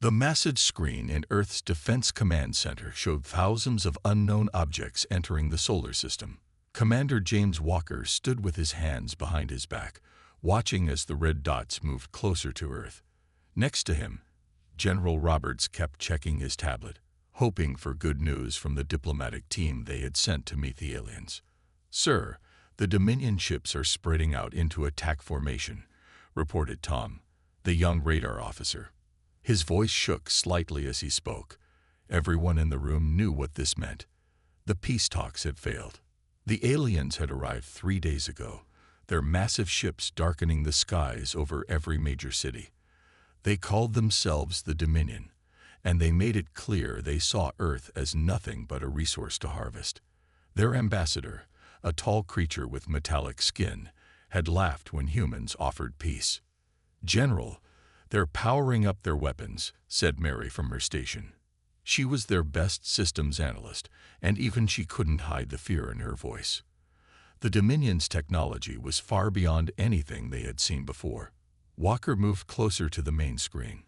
The massive screen in Earth's Defense Command Center showed thousands of unknown objects entering the solar system. Commander James Walker stood with his hands behind his back, watching as the red dots moved closer to Earth. Next to him, General Roberts kept checking his tablet, hoping for good news from the diplomatic team they had sent to meet the aliens. "Sir, the Dominion ships are spreading out into attack formation," reported Tom, the young radar officer. His voice shook slightly as he spoke. Everyone in the room knew what this meant. The peace talks had failed. The aliens had arrived 3 days ago, their massive ships darkening the skies over every major city. They called themselves the Dominion, and they made it clear they saw Earth as nothing but a resource to harvest. Their ambassador, a tall creature with metallic skin, had laughed when humans offered peace. "General, they're powering up their weapons," said Mary from her station. She was their best systems analyst, and even she couldn't hide the fear in her voice. The Dominion's technology was far beyond anything they had seen before. Walker moved closer to the main screen.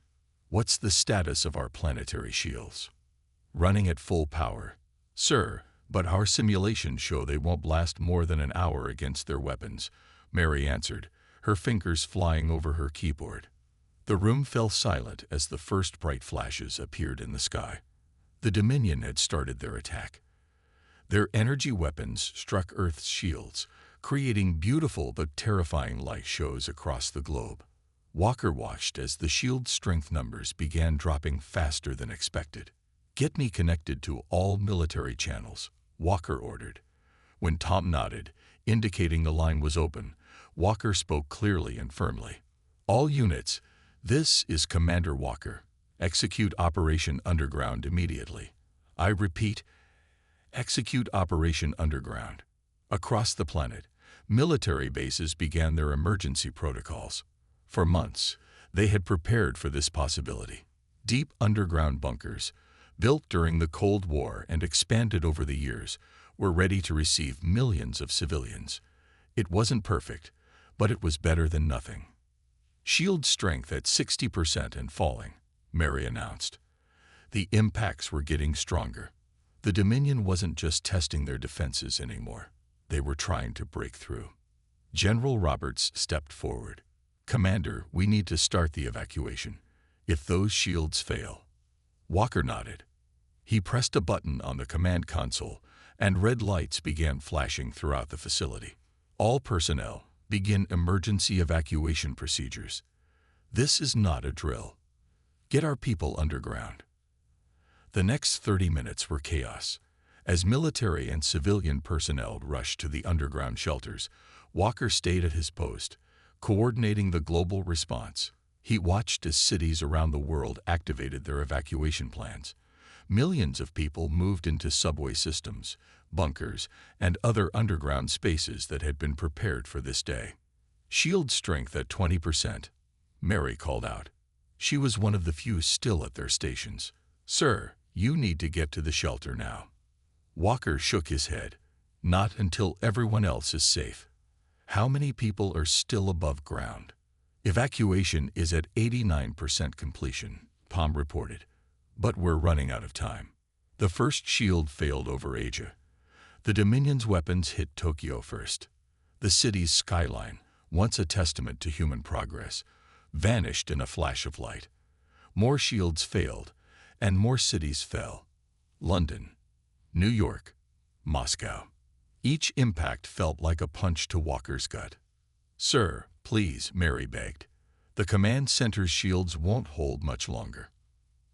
"What's the status of our planetary shields?" "Running at full power, sir, but our simulations show they won't last more than an hour against their weapons," Mary answered, her fingers flying over her keyboard. The room fell silent as the first bright flashes appeared in the sky. The Dominion had started their attack. Their energy weapons struck Earth's shields, creating beautiful but terrifying light shows across the globe. Walker watched as the shield strength numbers began dropping faster than expected. "Get me connected to all military channels," Walker ordered. When Tom nodded, indicating the line was open, Walker spoke clearly and firmly. "All units, this is Commander Walker. Execute Operation Underground immediately. I repeat, execute Operation Underground." Across the planet, military bases began their emergency protocols. For months, they had prepared for this possibility. Deep underground bunkers, built during the Cold War and expanded over the years, were ready to receive millions of civilians. It wasn't perfect, but it was better than nothing. "Shield strength at 60% and falling," Mary announced. The impacts were getting stronger. The Dominion wasn't just testing their defenses anymore. They were trying to break through. General Roberts stepped forward. "Commander, we need to start the evacuation. If those shields fail." Walker nodded. He pressed a button on the command console, and red lights began flashing throughout the facility. "All personnel, begin emergency evacuation procedures. This is not a drill. Get our people underground." The next 30 minutes were chaos. As military and civilian personnel rushed to the underground shelters, Walker stayed at his post, coordinating the global response. He watched as cities around the world activated their evacuation plans. Millions of people moved into subway systems, bunkers, and other underground spaces that had been prepared for this day. "Shield strength at 20%, Mary called out. She was one of the few still at their stations. "Sir, you need to get to the shelter now." Walker shook his head. "Not until everyone else is safe." "How many people are still above ground?" "Evacuation is at 89% completion," Tom reported. "But we're running out of time." The first shield failed over Asia. The Dominion's weapons hit Tokyo first. The city's skyline, once a testament to human progress, vanished in a flash of light. More shields failed, and more cities fell. London, New York, Moscow. Each impact felt like a punch to Walker's gut. "Sir, please," Mary begged. "The command center's shields won't hold much longer."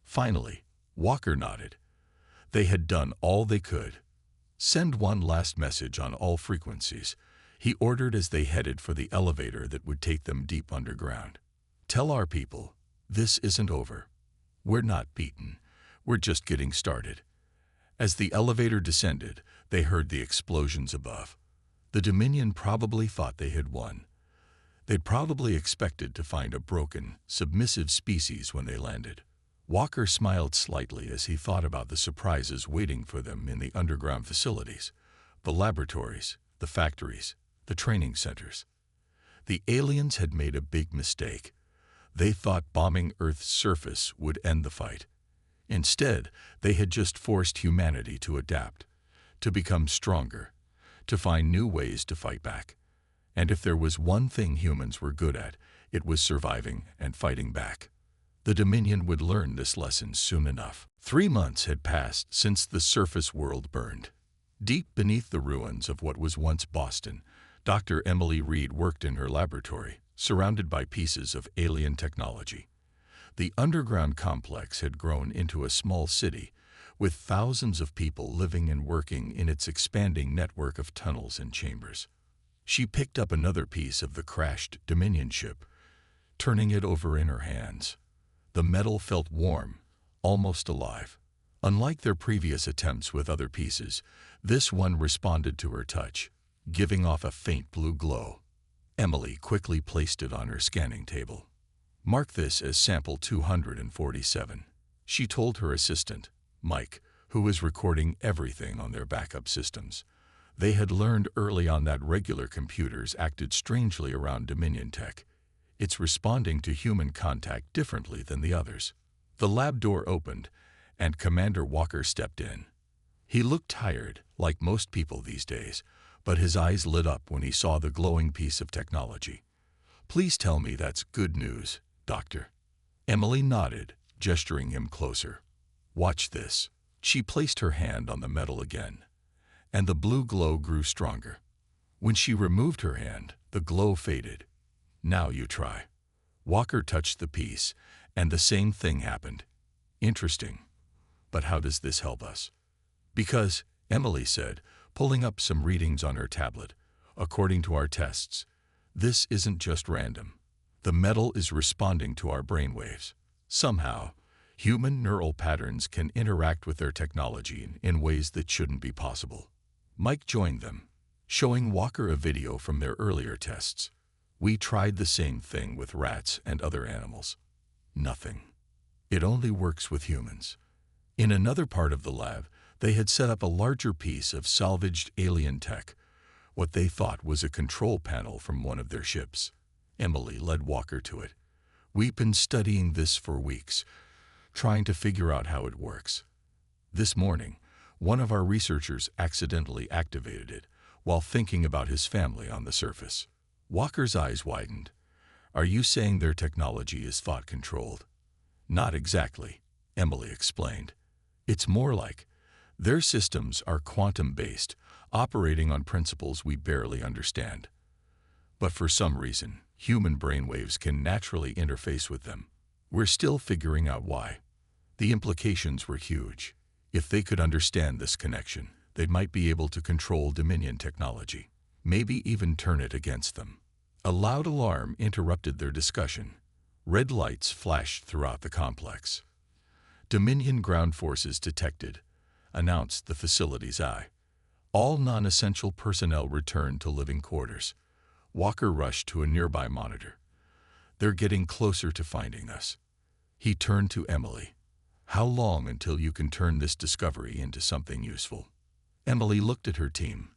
Finally, Walker nodded. They had done all they could. "Send one last message on all frequencies," he ordered as they headed for the elevator that would take them deep underground. "Tell our people, this isn't over. We're not beaten. We're just getting started." As the elevator descended, they heard the explosions above. The Dominion probably thought they had won. They'd probably expected to find a broken, submissive species when they landed. Walker smiled slightly as he thought about the surprises waiting for them in the underground facilities, the laboratories, the factories, the training centers. The aliens had made a big mistake. They thought bombing Earth's surface would end the fight. Instead, they had just forced humanity to adapt, to become stronger, to find new ways to fight back. And if there was one thing humans were good at, it was surviving and fighting back. The Dominion would learn this lesson soon enough. 3 months had passed since the surface world burned. Deep beneath the ruins of what was once Boston, Dr. Emily Reed worked in her laboratory, surrounded by pieces of alien technology. The underground complex had grown into a small city, with thousands of people living and working in its expanding network of tunnels and chambers. She picked up another piece of the crashed Dominion ship, turning it over in her hands. The metal felt warm, almost alive. Unlike their previous attempts with other pieces, this one responded to her touch, giving off a faint blue glow. Emily quickly placed it on her scanning table. "Mark this as sample 247, she told her assistant, Mike, who was recording everything on their backup systems. They had learned early on that regular computers acted strangely around Dominion tech. It's responding to human contact differently than the others. The lab door opened, and Commander Walker stepped in. He looked tired, like most people these days, but his eyes lit up when he saw the glowing piece of technology. "Please tell me that's good news, Doctor." Emily nodded, gesturing him closer. "Watch this." She placed her hand on the metal again, and the blue glow grew stronger. When she removed her hand, the glow faded. "Now you try." Walker touched the piece, and the same thing happened. "Interesting. But how does this help us?" "Because," Emily said, pulling up some readings on her tablet, "according to our tests, this isn't just random. The metal is responding to our brainwaves. Somehow, human neural patterns can interact with their technology in ways that shouldn't be possible." Mike joined them, showing Walker a video from their earlier tests. "We tried the same thing with rats and other animals. Nothing. It only works with humans." In another part of the lab, they had set up a larger piece of salvaged alien tech, what they thought was a control panel from one of their ships. Emily led Walker to it. "We've been studying this for weeks, trying to figure out how it works. This morning, one of our researchers accidentally activated it while thinking about his family on the surface." Walker's eyes widened. "Are you saying their technology is thought-controlled?" "Not exactly," Emily explained. "It's more like their systems are quantum-based, operating on principles we barely understand. But for some reason, human brainwaves can naturally interface with them. We're still figuring out why." The implications were huge. If they could understand this connection, they might be able to control Dominion technology, maybe even turn it against them. A loud alarm interrupted their discussion. Red lights flashed throughout the complex. "Dominion ground forces detected," announced the facility's eye. "All non-essential personnel returned to living quarters." Walker rushed to a nearby monitor. "They're getting closer to finding us." He turned to Emily. "How long until you can turn this discovery into something useful?" Emily looked at her team,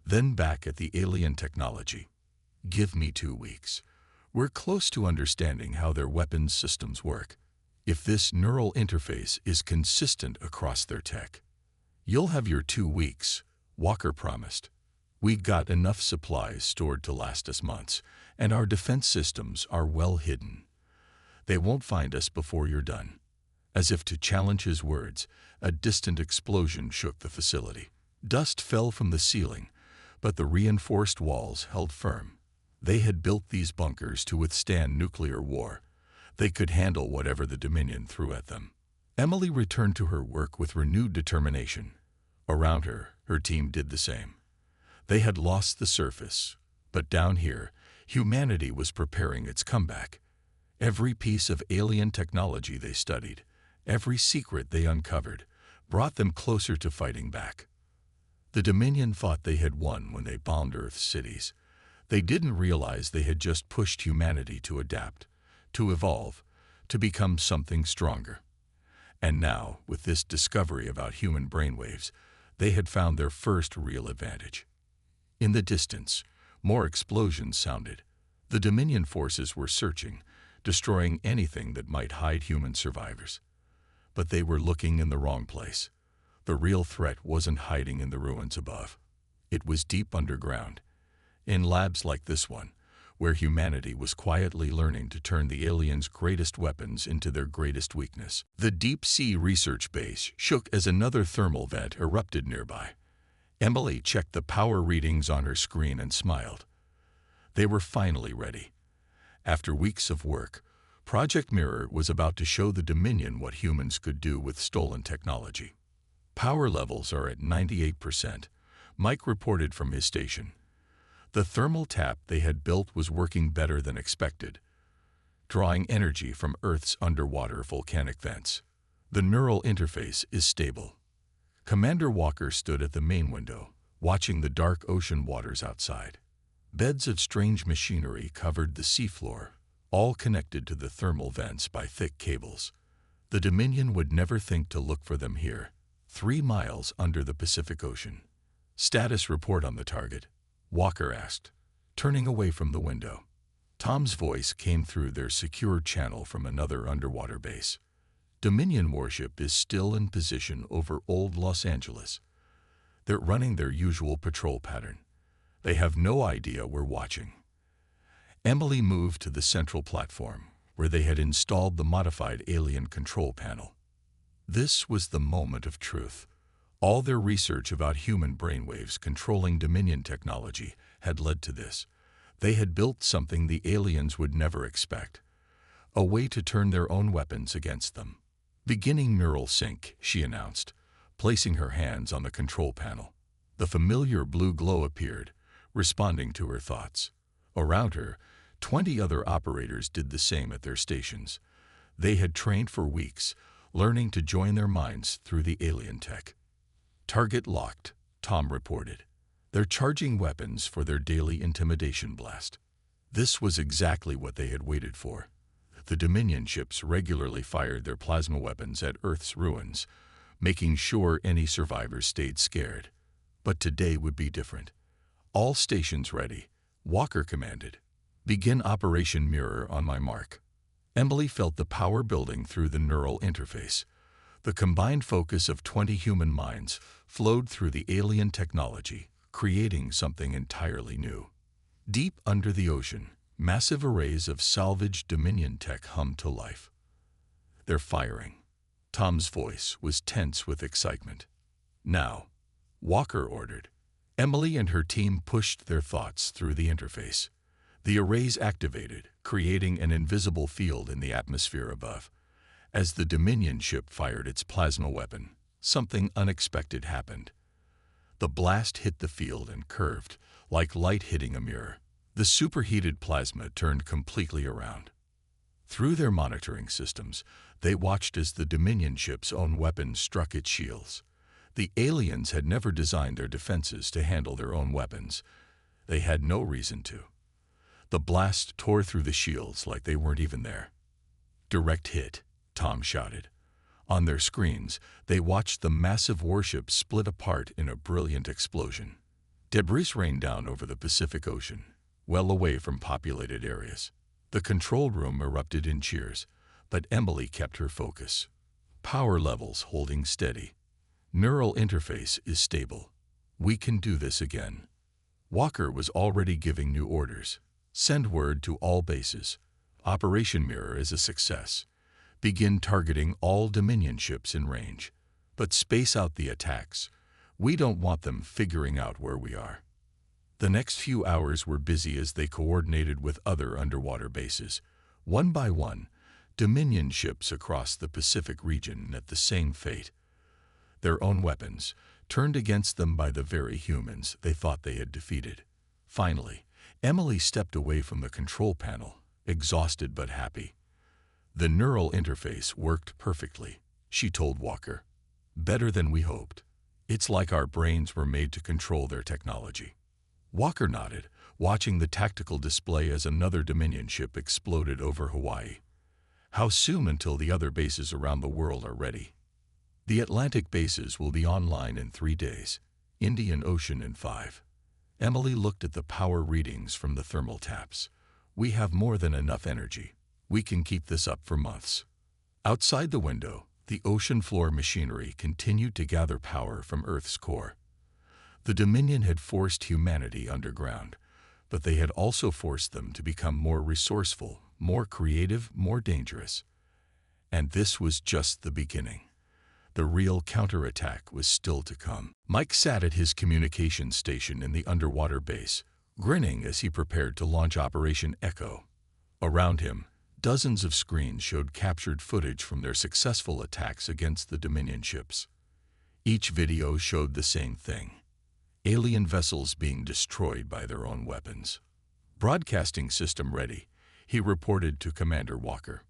then back at the alien technology. "Give me 2 weeks. We're close to understanding how their weapons systems work. If this neural interface is consistent across their tech." "You'll have your 2 weeks," Walker promised. "We got enough supplies stored to last us months, and our defense systems are well hidden. They won't find us before you're done." As if to challenge his words, a distant explosion shook the facility. Dust fell from the ceiling, but the reinforced walls held firm. They had built these bunkers to withstand nuclear war. They could handle whatever the Dominion threw at them. Emily returned to her work with renewed determination. Around her, her team did the same. They had lost the surface, but down here, humanity was preparing its comeback. Every piece of alien technology they studied, every secret they uncovered, brought them closer to fighting back. The Dominion thought they had won when they bombed Earth's cities. They didn't realize they had just pushed humanity to adapt, to evolve, to become something stronger. And now, with this discovery about human brainwaves, they had found their first real advantage. In the distance, more explosions sounded. The Dominion forces were searching, destroying anything that might hide human survivors. But they were looking in the wrong place. The real threat wasn't hiding in the ruins above. It was deep underground, in labs like this one, where humanity was quietly learning to turn the aliens' greatest weapons into their greatest weakness. The deep-sea research base shook as another thermal vent erupted nearby. Emily checked the power readings on her screen and smiled. They were finally ready. After weeks of work, Project Mirror was about to show the Dominion what humans could do with stolen technology. Power levels are at 98%, Mike reported from his station. The thermal tap they had built was working better than expected, drawing energy from Earth's underwater volcanic vents. The neural interface is stable. Commander Walker stood at the main window, watching the dark ocean waters outside. Beds of strange machinery covered the seafloor, all connected to the thermal vents by thick cables. The Dominion would never think to look for them here, 3 miles under the Pacific Ocean. Status report on the target, Walker asked, turning away from the window. Tom's voice came through their secure channel from another underwater base. Dominion warship is still in position over Old Los Angeles. They're running their usual patrol pattern. They have no idea we're watching. Emily moved to the central platform, where they had installed the modified alien control panel. This was the moment of truth. All their research about human brainwaves controlling Dominion technology had led to this. They had built something the aliens would never expect. A way to turn their own weapons against them. Beginning neural sync, she announced, placing her hands on the control panel. The familiar blue glow appeared, responding to her thoughts. Around her, 20 other operators did the same at their stations. They had trained for weeks, learning to join their minds through the alien tech. Target locked, Tom reported. They're charging weapons for their daily intimidation blast. This was exactly what they had waited for. The Dominion ships regularly fired their plasma weapons at Earth's ruins, making sure any survivors stayed scared. But today would be different. All stations ready, Walker commanded. Begin Operation Mirror on my mark. Emily felt the power building through the neural interface. The combined focus of 20 human minds flowed through the alien technology, creating something entirely new. Deep under the ocean, massive arrays of salvaged Dominion tech hummed to life. They're firing. Tom's voice was tense with excitement. Now, Walker ordered. Emily and her team pushed their thoughts through the interface. The arrays activated, creating an invisible field in the atmosphere above. As the Dominion ship fired its plasma weapon, something unexpected happened. The blast hit the field and curved, like light hitting a mirror. The superheated plasma turned completely around. Through their monitoring systems, they watched as the Dominion ship's own weapons struck its shields. The aliens had never designed their defenses to handle their own weapons. They had no reason to. The blast tore through the shields like they weren't even there. Direct hit, Tom shouted. On their screens, they watched the massive warship split apart in a brilliant explosion. Debris rained down over the Pacific Ocean, well away from populated areas. The control room erupted in cheers, but Emily kept her focus. Power levels holding steady. Neural interface is stable. We can do this again. Walker was already giving new orders. Send word to all bases. Operation Mirror is a success. Begin targeting all Dominion ships in range. But space out the attacks. We don't want them figuring out where we are. The next few hours were busy as they coordinated with other underwater bases. One by one, Dominion ships across the Pacific region met the same fate. Their own weapons, turned against them by the very humans they thought they had defeated. Finally, Emily stepped away from the control panel, exhausted but happy. The neural interface worked perfectly, she told Walker. Better than we hoped. It's like our brains were made to control their technology. Walker nodded, watching the tactical display as another Dominion ship exploded over Hawaii. How soon until the other bases around the world are ready? The Atlantic bases will be online in 3 days, Indian Ocean in 5. Emily looked at the power readings from the thermal taps. We have more than enough energy. We can keep this up for months. Outside the window, the ocean floor machinery continued to gather power from Earth's core. The Dominion had forced humanity underground, but they had also forced them to become more resourceful, more creative, more dangerous. And this was just the beginning. The real counterattack was still to come. Mike sat at his communications station in the underwater base, grinning as he prepared to launch Operation Echo. Around him, dozens of screens showed captured footage from their successful attacks against the Dominion ships. Each video showed the same thing: alien vessels being destroyed by their own weapons. "Broadcasting system ready," he reported to Commander Walker.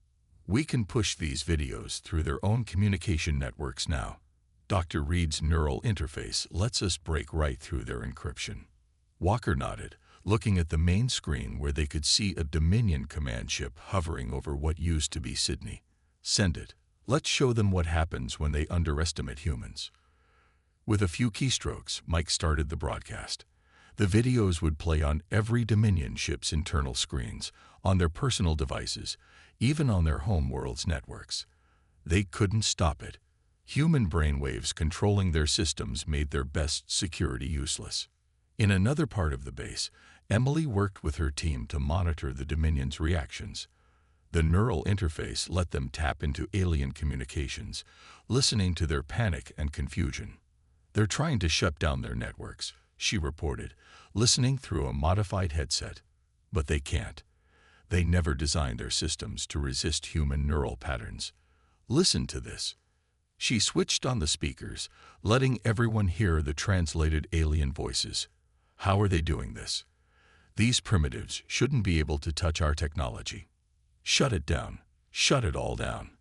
"We can push these videos through their own communication networks now. Dr. Reed's neural interface lets us break right through their encryption." Walker nodded, looking at the main screen where they could see a Dominion command ship hovering over what used to be Sydney. "Send it. Let's show them what happens when they underestimate humans." With a few keystrokes, Mike started the broadcast. The videos would play on every Dominion ship's internal screens, on their personal devices, even on their homeworld's networks. They couldn't stop it. Human brainwaves controlling their systems made their best security useless. In another part of the base, Emily worked with her team to monitor the Dominion's reactions. The neural interface let them tap into alien communications, listening to their panic and confusion. "They're trying to shut down their networks," she reported, listening through a modified headset. "But they can't. They never designed their systems to resist human neural patterns. Listen to this." She switched on the speakers, letting everyone hear the translated alien voices. "How are they doing this? These primitives shouldn't be able to touch our technology. Shut it down. Shut it all down."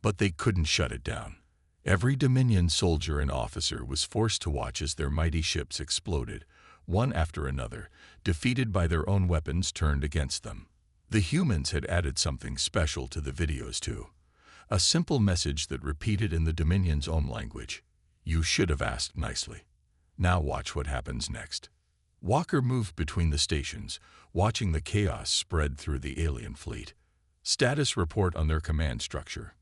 But they couldn't shut it down. Every Dominion soldier and officer was forced to watch as their mighty ships exploded, one after another, defeated by their own weapons turned against them. The humans had added something special to the videos too. A simple message that repeated in the Dominion's own language: "You should have asked nicely. Now watch what happens next." Walker moved between the stations, watching the chaos spread through the alien fleet. "Status report on their command structure."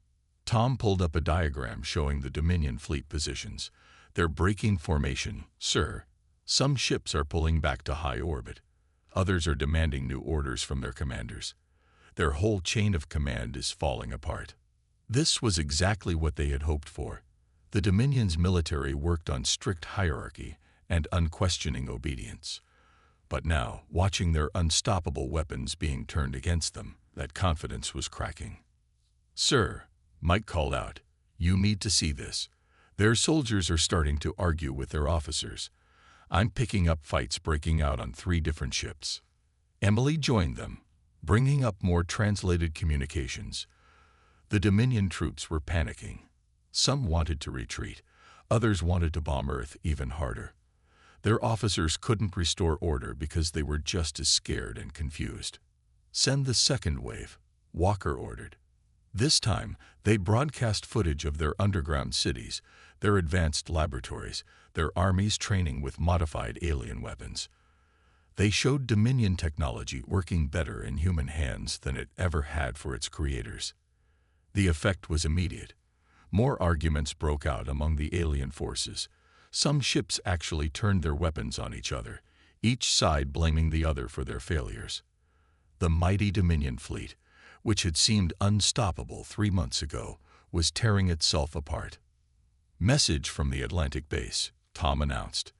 Tom pulled up a diagram showing the Dominion fleet positions. "They're breaking formation, sir. Some ships are pulling back to high orbit. Others are demanding new orders from their commanders. Their whole chain of command is falling apart." This was exactly what they had hoped for. The Dominion's military worked on strict hierarchy and unquestioning obedience. But now, watching their unstoppable weapons being turned against them, that confidence was cracking. "Sir," Mike called out, "you need to see this. Their soldiers are starting to argue with their officers. I'm picking up fights breaking out on 3 different ships." Emily joined them, bringing up more translated communications. The Dominion troops were panicking. Some wanted to retreat. Others wanted to bomb Earth even harder. Their officers couldn't restore order because they were just as scared and confused. "Send the second wave," Walker ordered. This time, they broadcast footage of their underground cities, their advanced laboratories, their armies training with modified alien weapons. They showed Dominion technology working better in human hands than it ever had for its creators. The effect was immediate. More arguments broke out among the alien forces. Some ships actually turned their weapons on each other, each side blaming the other for their failures. The mighty Dominion fleet, which had seemed unstoppable 3 months ago, was tearing itself apart. "Message from the Atlantic base," Tom announced.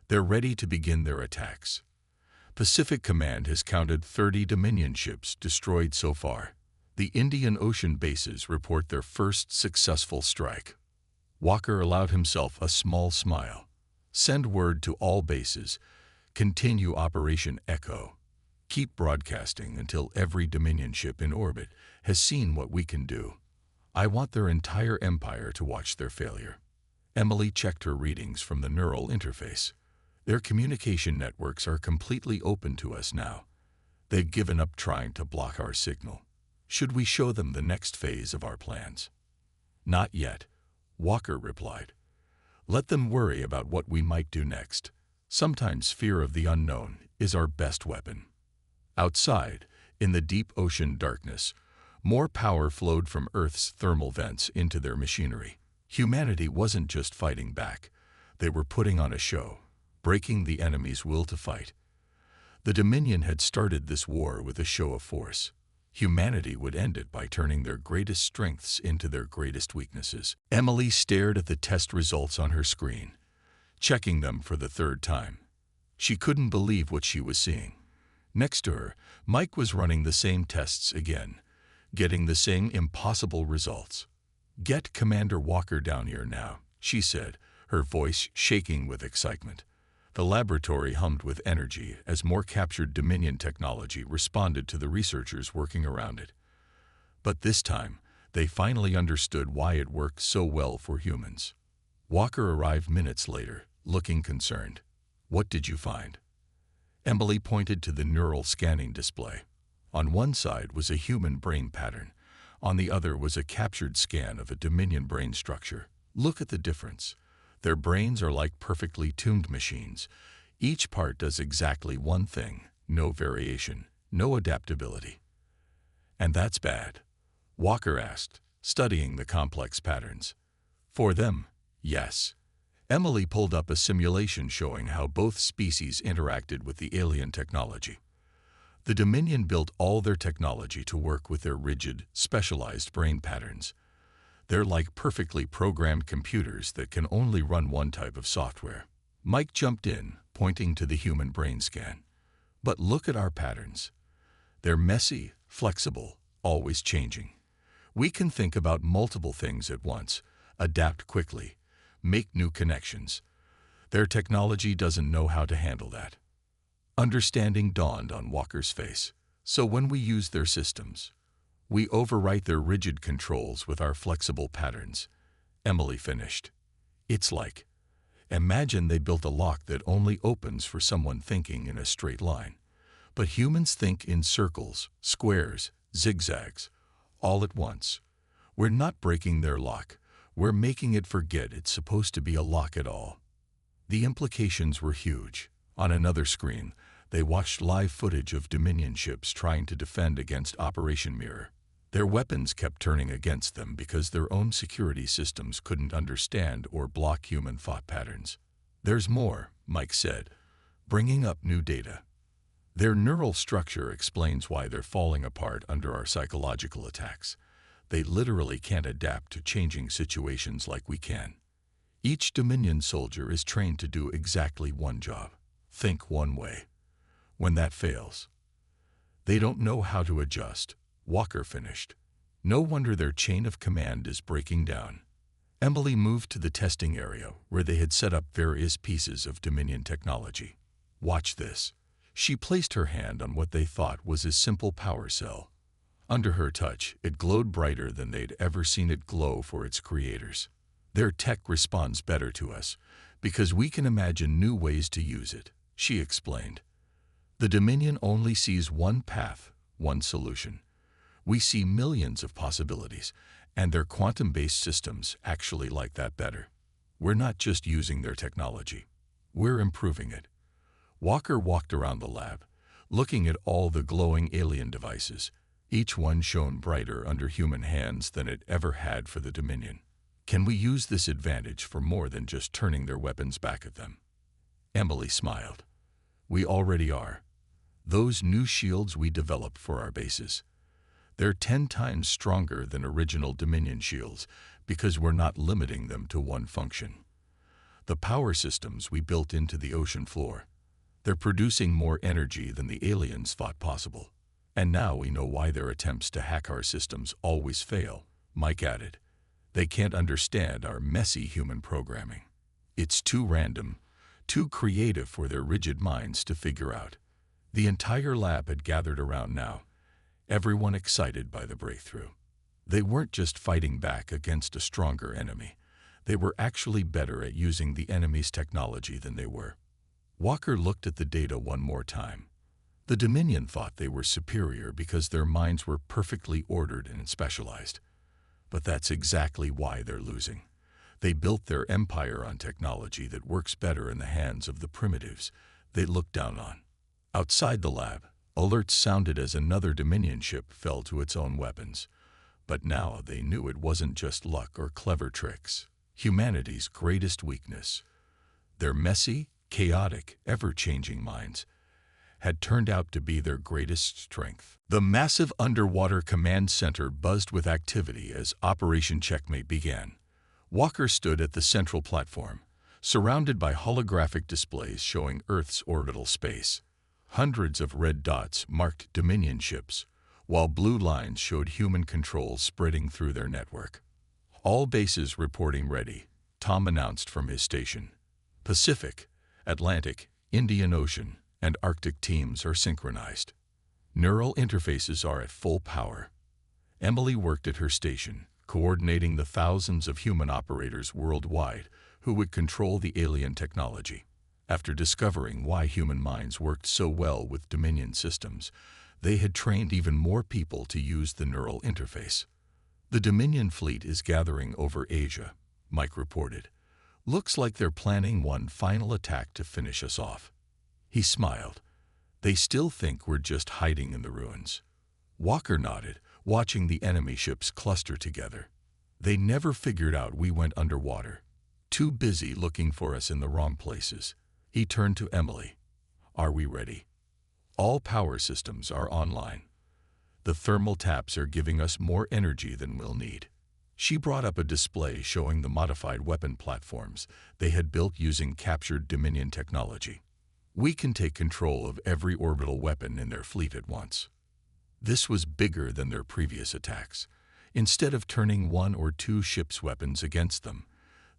"They're ready to begin their attacks. Pacific Command has counted 30 Dominion ships destroyed so far. The Indian Ocean bases report their first successful strike." Walker allowed himself a small smile. "Send word to all bases. Continue Operation Echo. Keep broadcasting until every Dominion ship in orbit has seen what we can do. I want their entire empire to watch their failure." Emily checked her readings from the neural interface. "Their communication networks are completely open to us now. They've given up trying to block our signal. Should we show them the next phase of our plans?" "Not yet," Walker replied. "Let them worry about what we might do next. Sometimes fear of the unknown is our best weapon." Outside, in the deep ocean darkness, More power flowed from Earth's thermal vents into their machinery. Humanity wasn't just fighting back. They were putting on a show, breaking the enemy's will to fight. The Dominion had started this war with a show of force. Humanity would end it by turning their greatest strengths into their greatest weaknesses. Emily stared at the test results on her screen, checking them for the third time. She couldn't believe what she was seeing. Next to her, Mike was running the same tests again, getting the same impossible results. "Get Commander Walker down here now," she said, her voice shaking with excitement. The laboratory hummed with energy as more captured Dominion technology responded to the researchers working around it. But this time, they finally understood why it worked so well for humans. Walker arrived minutes later, looking concerned. "What did you find?" Emily pointed to the neural scanning display. On one side was a human brain pattern. On the other was a captured scan of a Dominion brain structure. "Look at the difference. Their brains are like perfectly tuned machines. Each part does exactly one thing, no variation, no adaptability." "And that's bad?" Walker asked, studying the complex patterns. "For them, yes." Emily pulled up a simulation showing how both species interacted with the alien technology. The Dominion built all their technology to work with their rigid, specialized brain patterns. They're like perfectly programmed computers that can only run one type of software. Mike jumped in, pointing to the human brain scan. "But look at our patterns. They're messy, flexible, always changing. We can think about multiple things at once, adapt quickly, make new connections. Their technology doesn't know how to handle that." Understanding dawned on Walker's face. "So when we use their systems, we overwrite their rigid controls with our flexible patterns," Emily finished. "It's like, imagine they built a lock that only opens for someone thinking in a straight line. But humans think in circles, squares, zigzags, all at once. We're not breaking their lock. We're making it forget it's supposed to be a lock at all." The implications were huge. On another screen, they watched live footage of Dominion ships trying to defend against Operation Mirror. Their weapons kept turning against them because their own security systems couldn't understand or block human thought patterns. "There's more," Mike said, bringing up new data. "Their neural structure explains why they're falling apart under our psychological attacks. They literally can't adapt to changing situations like we can. Each Dominion soldier is trained to do exactly one job. Think one way. When that fails, they don't know how to adjust," Walker finished. "No wonder their chain of command is breaking down." Emily moved to the testing area where they had set up various pieces of Dominion technology. "Watch this." She placed her hand on what they thought was a simple power cell. Under her touch, it glowed brighter than they'd ever seen it glow for its creators. "Their tech responds better to us because we can imagine new ways to use it," she explained. "The Dominion only sees one path, one solution. We see millions of possibilities, and their quantum-based systems actually like that better. We're not just using their technology. We're improving it." Walker walked around the lab, looking at all the glowing alien devices. Each one shone brighter under human hands than it ever had for the Dominion. "Can we use this advantage for more than just turning their weapons back at them?" Emily smiled. "We already are. Those new shields we developed for our bases. They're 10 times stronger than original Dominion shields because we're not limiting them to one function. The power systems we built into the ocean floor, they're producing more energy than the aliens thought possible. And now we know why their attempts to hack our systems always fail," Mike added. "They can't understand our messy human programming. It's too random, too creative for their rigid minds to figure out." The entire lab had gathered around now, everyone excited by the breakthrough. They weren't just fighting back against a stronger enemy. They were actually better at using the enemy's technology than they were. Walker looked at the data one more time. The Dominion thought they were superior because their minds were perfectly ordered and specialized. But that's exactly why they're losing. They built their empire on technology that works better in the hands of the primitives they look down on. Outside the lab, alerts sounded as another Dominion ship fell to its own weapons. But now they knew it wasn't just luck or clever tricks. Humanity's greatest weakness, their messy, chaotic, ever-changing minds, had turned out to be their greatest strength. The massive underwater command center buzzed with activity as Operation Checkmate began. Walker stood at the central platform, surrounded by holographic displays showing Earth's orbital space. Hundreds of red dots marked Dominion ships, while blue lines showed human controls spreading through their network. All bases reporting ready, Tom announced from his station. Pacific, Atlantic, Indian Ocean, and Arctic teams are synchronized. Neural interfaces are at full power. Emily worked at her station, coordinating the thousands of human operators worldwide who would control the alien technology. After discovering why human minds worked so well with Dominion systems, they had trained even more people to use the neural interface. The Dominion fleet is gathering over Asia, Mike reported. Looks like they're planning one final attack to finish us off. He smiled. They still think we're just hiding in the ruins. Walker nodded, watching the enemy ships cluster together. They never figured out we went underwater. Too busy looking for us in the wrong places. He turned to Emily. Are we ready? All power systems are online. The thermal taps are giving us more energy than we'll need. She brought up a display showing the modified weapon platforms they had built using captured Dominion technology. We can take control of every orbital weapon in their fleet at once. This was bigger than their previous attacks. Instead of turning one or two ships' weapons against them,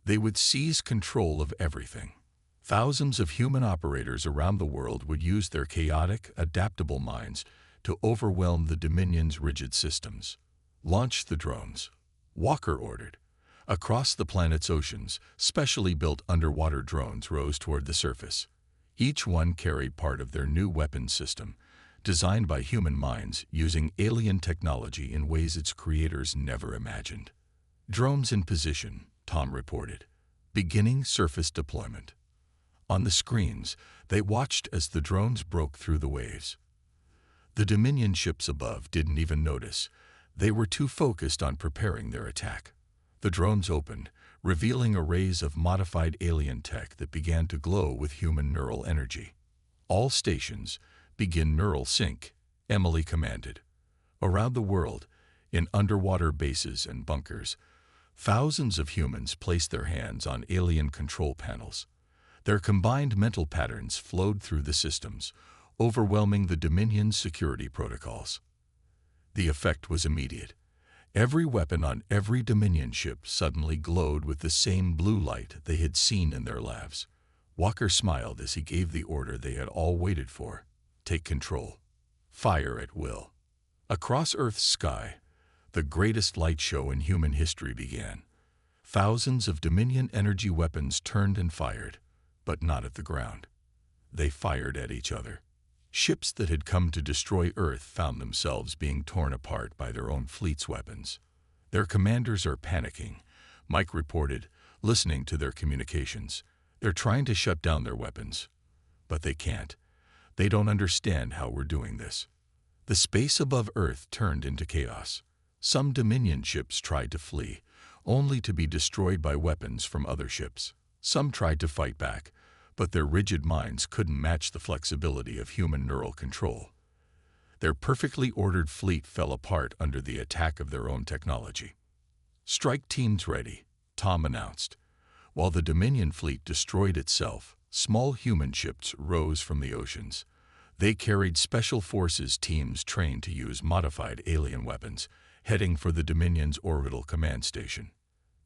they would seize control of everything. Thousands of human operators around the world would use their chaotic, adaptable minds to overwhelm the Dominion's rigid systems. Launch the drones, Walker ordered. Across the planet's oceans, specially built underwater drones rose toward the surface. Each one carried part of their new weapons system, designed by human minds using alien technology in ways its creators never imagined. Drones in position, Tom reported. Beginning surface deployment. On the screens, they watched as the drones broke through the waves. The Dominion ships above didn't even notice. They were too focused on preparing their attack. The drones opened, revealing arrays of modified alien tech that began to glow with human neural energy. All stations, begin neural sync, Emily commanded. Around the world, in underwater bases and bunkers, thousands of humans placed their hands on alien control panels. Their combined mental patterns flowed through the systems, overwhelming the Dominion's security protocols. The effect was immediate. Every weapon on every Dominion ship suddenly glowed with the same blue light they had seen in their labs. Walker smiled as he gave the order they had all waited for. Take control. Fire at will. Across Earth's sky, the greatest light show in human history began. Thousands of Dominion energy weapons turned and fired, but not at the ground. They fired at each other. Ships that had come to destroy Earth found themselves being torn apart by their own fleet's weapons. Their commanders are panicking, Mike reported, listening to their communications. They're trying to shut down their weapons, but they can't. They don't understand how we're doing this. The space above Earth turned into chaos. Some Dominion ships tried to flee, only to be destroyed by weapons from other ships. Some tried to fight back, but their rigid minds couldn't match the flexibility of human neural control. Their perfectly ordered fleet fell apart under the attack of their own technology. Strike teams ready, Tom announced. While the Dominion fleet destroyed itself, small human ships rose from the oceans. They carried special forces teams trained to use modified alien weapons, heading for the Dominion's orbital command station.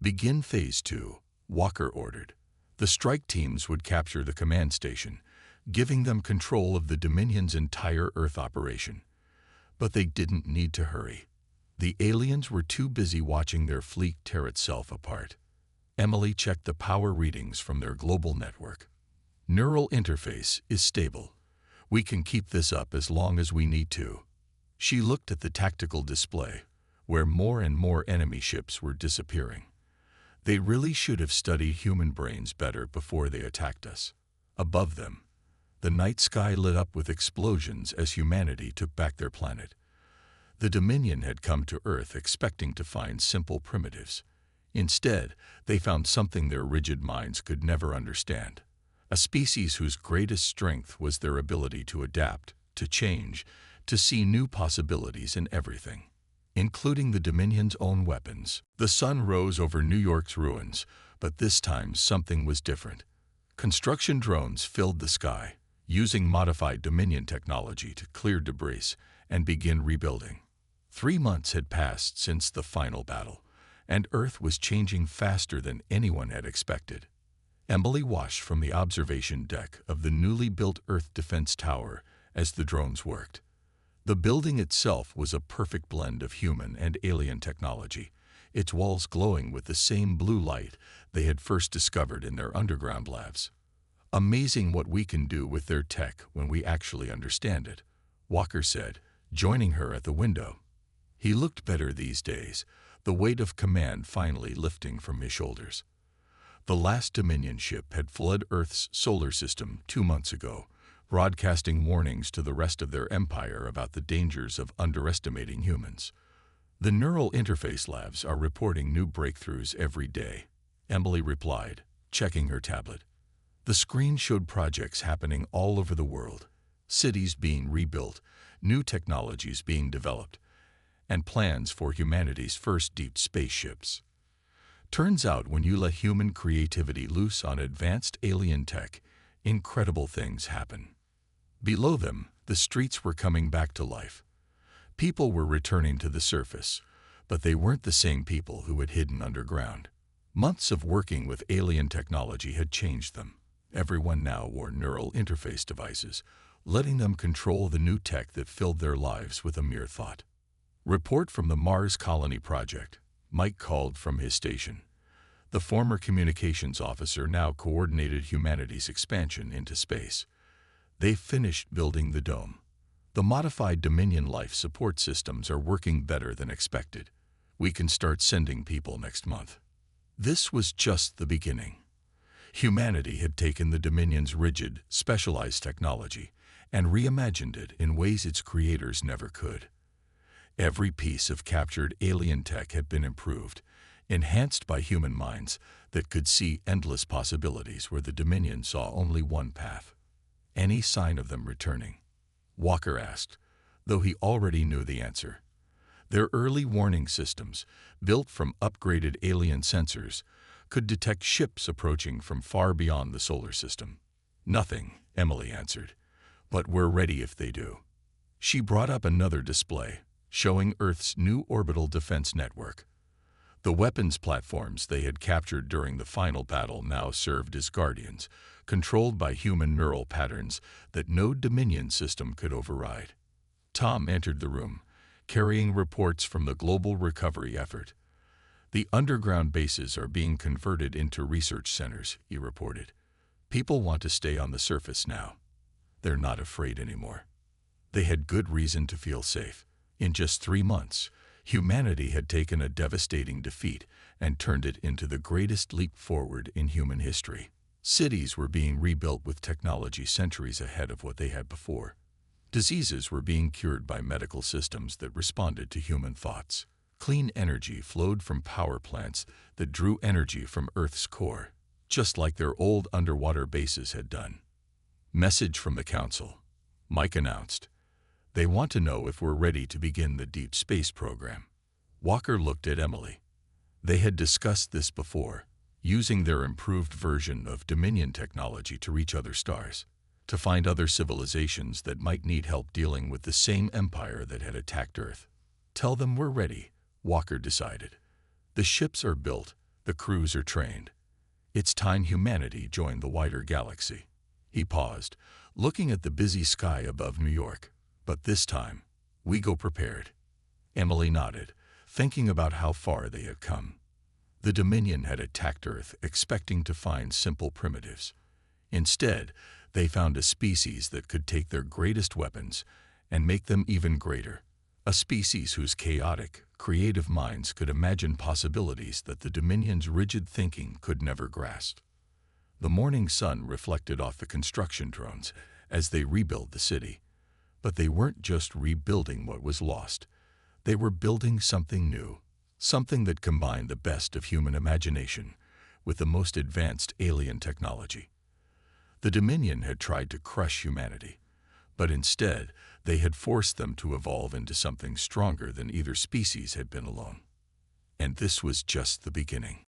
Begin Phase 2, Walker ordered. The strike teams would capture the command station, giving them control of the Dominion's entire Earth operation. But they didn't need to hurry. The aliens were too busy watching their fleet tear itself apart. Emily checked the power readings from their global network. Neural interface is stable. We can keep this up as long as we need to. She looked at the tactical display, where more and more enemy ships were disappearing. They really should have studied human brains better before they attacked us. Above them, the night sky lit up with explosions as humanity took back their planet. The Dominion had come to Earth expecting to find simple primitives. Instead, they found something their rigid minds could never understand. A species whose greatest strength was their ability to adapt, to change, to see new possibilities in everything, including the Dominion's own weapons. The sun rose over New York's ruins, but this time something was different. Construction drones filled the sky, using modified Dominion technology to clear debris and begin rebuilding. 3 months had passed since the final battle, and Earth was changing faster than anyone had expected. Emily watched from the observation deck of the newly built Earth Defense Tower as the drones worked. The building itself was a perfect blend of human and alien technology, its walls glowing with the same blue light they had first discovered in their underground labs. "Amazing what we can do with their tech when we actually understand it," Walker said, joining her at the window. He looked better these days, the weight of command finally lifting from his shoulders. The last Dominion ship had flooded Earth's solar system 2 months ago, broadcasting warnings to the rest of their empire about the dangers of underestimating humans. "The neural interface labs are reporting new breakthroughs every day," Emily replied, checking her tablet. The screen showed projects happening all over the world, cities being rebuilt, new technologies being developed, and plans for humanity's first deep spaceships. Turns out when you let human creativity loose on advanced alien tech, incredible things happen. Below them, the streets were coming back to life. People were returning to the surface, but they weren't the same people who had hidden underground. Months of working with alien technology had changed them. Everyone now wore neural interface devices, letting them control the new tech that filled their lives with a mere thought. "Report from the Mars Colony Project," Mike called from his station. The former communications officer now coordinated humanity's expansion into space. They finished building the dome. The modified Dominion life support systems are working better than expected. We can start sending people next month. This was just the beginning. Humanity had taken the Dominion's rigid, specialized technology and reimagined it in ways its creators never could. Every piece of captured alien tech had been improved, enhanced by human minds that could see endless possibilities where the Dominion saw only one path. "Any sign of them returning?" Walker asked, though he already knew the answer. Their early warning systems, built from upgraded alien sensors, could detect ships approaching from far beyond the solar system. "Nothing," Emily answered, "but we're ready if they do." She brought up another display, showing Earth's new orbital defense network. The weapons platforms they had captured during the final battle now served as guardians, controlled by human neural patterns that no Dominion system could override. Tom entered the room, carrying reports from the global recovery effort. "The underground bases are being converted into research centers," he reported. "People want to stay on the surface now. They're not afraid anymore." They had good reason to feel safe. In just 3 months, humanity had taken a devastating defeat and turned it into the greatest leap forward in human history. Cities were being rebuilt with technology centuries ahead of what they had before. Diseases were being cured by medical systems that responded to human thoughts. Clean energy flowed from power plants that drew energy from Earth's core, just like their old underwater bases had done. "Message from the Council," Mike announced. "They want to know if we're ready to begin the deep space program." Walker looked at Emily. They had discussed this before, using their improved version of Dominion technology to reach other stars, to find other civilizations that might need help dealing with the same empire that had attacked Earth. "Tell them we're ready," Walker decided. "The ships are built, the crews are trained. It's time humanity joined the wider galaxy." He paused, looking at the busy sky above New York. "But this time, we go prepared." Emily nodded, thinking about how far they had come. The Dominion had attacked Earth expecting to find simple primitives. Instead, they found a species that could take their greatest weapons and make them even greater. A species whose chaotic, creative minds could imagine possibilities that the Dominion's rigid thinking could never grasp. The morning sun reflected off the construction drones as they rebuilt the city. But they weren't just rebuilding what was lost. They were building something new, something that combined the best of human imagination with the most advanced alien technology. The Dominion had tried to crush humanity, but instead they had forced them to evolve into something stronger than either species had been alone. And this was just the beginning.